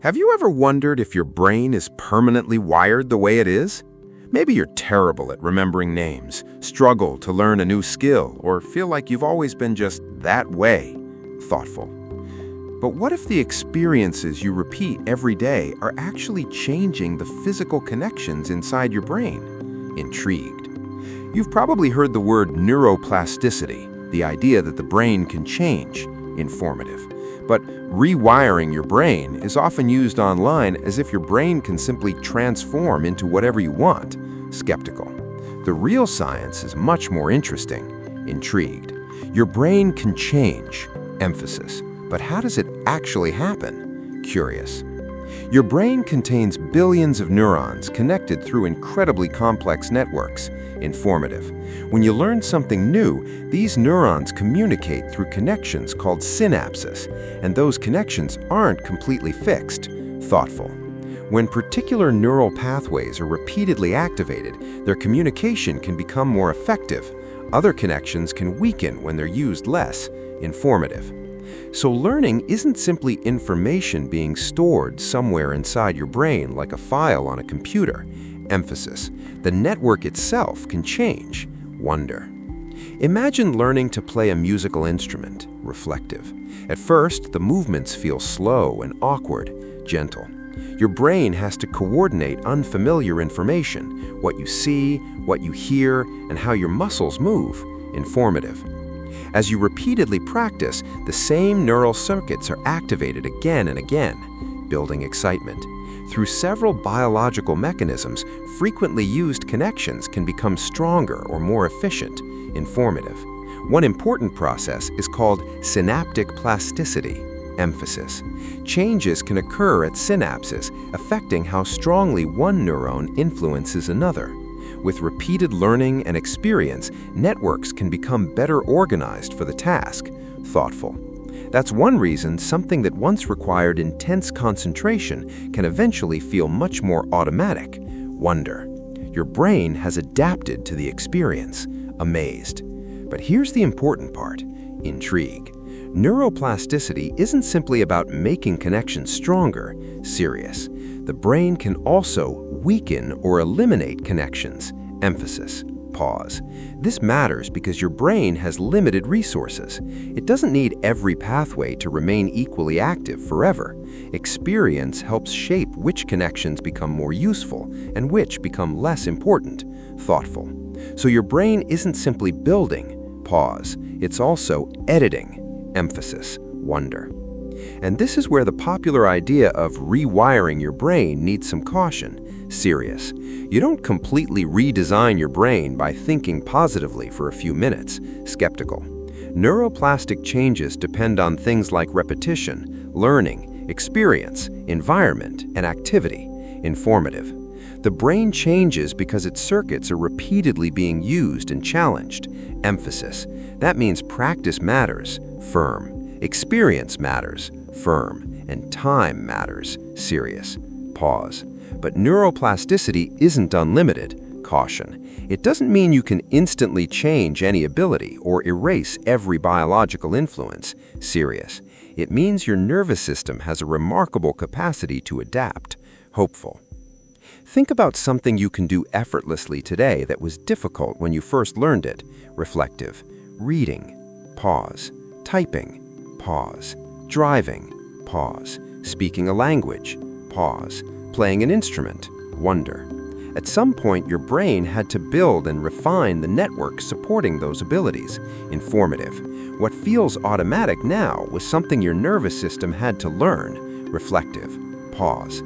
Have you ever wondered if your brain is permanently wired the way it is? Maybe you're terrible at remembering names, struggle to learn a new skill, or feel like you've always been just that way, thoughtful. But what if the experiences you repeat every day are actually changing the physical connections inside your brain? Intrigued? You've probably heard the word neuroplasticity, the idea that the brain can change. Informative. But rewiring your brain is often used online as if your brain can simply transform into whatever you want. Skeptical. The real science is much more interesting. Intrigued. Your brain can change. Emphasis. But how does it actually happen? Curious. Your brain contains billions of neurons connected through incredibly complex networks. Informative. When you learn something new, these neurons communicate through connections called synapses, and those connections aren't completely fixed. Thoughtful. When particular neural pathways are repeatedly activated, their communication can become more effective. Other connections can weaken when they're used less. Informative. So learning isn't simply information being stored somewhere inside your brain like a file on a computer. Emphasis. The network itself can change. Wonder. Imagine learning to play a musical instrument. Reflective. At first, the movements feel slow and awkward. Gentle. Your brain has to coordinate unfamiliar information, what you see, what you hear, and how your muscles move. Informative. As you repeatedly practice, the same neural circuits are activated again and again, building excitement. Through several biological mechanisms, frequently used connections can become stronger or more efficient. Informative. One important process is called synaptic plasticity. Emphasis. Changes can occur at synapses, affecting how strongly one neuron influences another. With repeated learning and experience, networks can become better organized for the task. Thoughtful. That's one reason something that once required intense concentration can eventually feel much more automatic. Wonder. Your brain has adapted to the experience. Amazed. But here's the important part. Intrigue. Neuroplasticity isn't simply about making connections stronger. Serious. The brain can also weaken or eliminate connections. Emphasis. Pause. This matters because your brain has limited resources. It doesn't need every pathway to remain equally active forever. Experience helps shape which connections become more useful and which become less important. Thoughtful. So your brain isn't simply building. Pause. It's also editing. Emphasis. Wonder. And this is where the popular idea of rewiring your brain needs some caution. Serious. You don't completely redesign your brain by thinking positively for a few minutes. Skeptical. Neuroplastic changes depend on things like repetition, learning, experience, environment, and activity. Informative. The brain changes because its circuits are repeatedly being used and challenged. Emphasis. That means practice matters. Firm. Experience matters. Firm. And time matters. Serious. Pause. But neuroplasticity isn't unlimited. Caution. It doesn't mean you can instantly change any ability or erase every biological influence. Serious. It means your nervous system has a remarkable capacity to adapt. Hopeful. Think about something you can do effortlessly today that was difficult when you first learned it. Reflective. Reading. Pause. Typing. Pause. Driving. Pause. Speaking a language. Pause. Playing an instrument. Wonder. At some point, your brain had to build and refine the network supporting those abilities. Informative. What feels automatic now was something your nervous system had to learn. Reflective. Pause.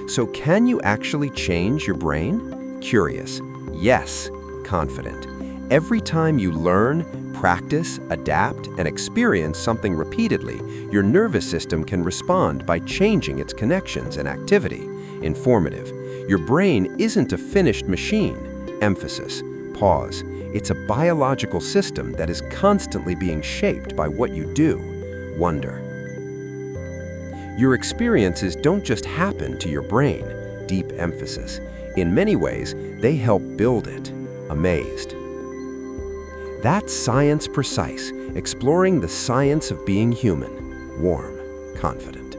So can you actually change your brain? Curious. Yes. Confident. Every time you learn, practice, adapt, and experience something repeatedly, your nervous system can respond by changing its connections and activity. Informative. Your brain isn't a finished machine. Emphasis. Pause. It's a biological system that is constantly being shaped by what you do. Wonder. Your experiences don't just happen to your brain. Deep emphasis. In many ways, they help build it. Amazed. That's Science Precise, exploring the science of being human. Warm, confident.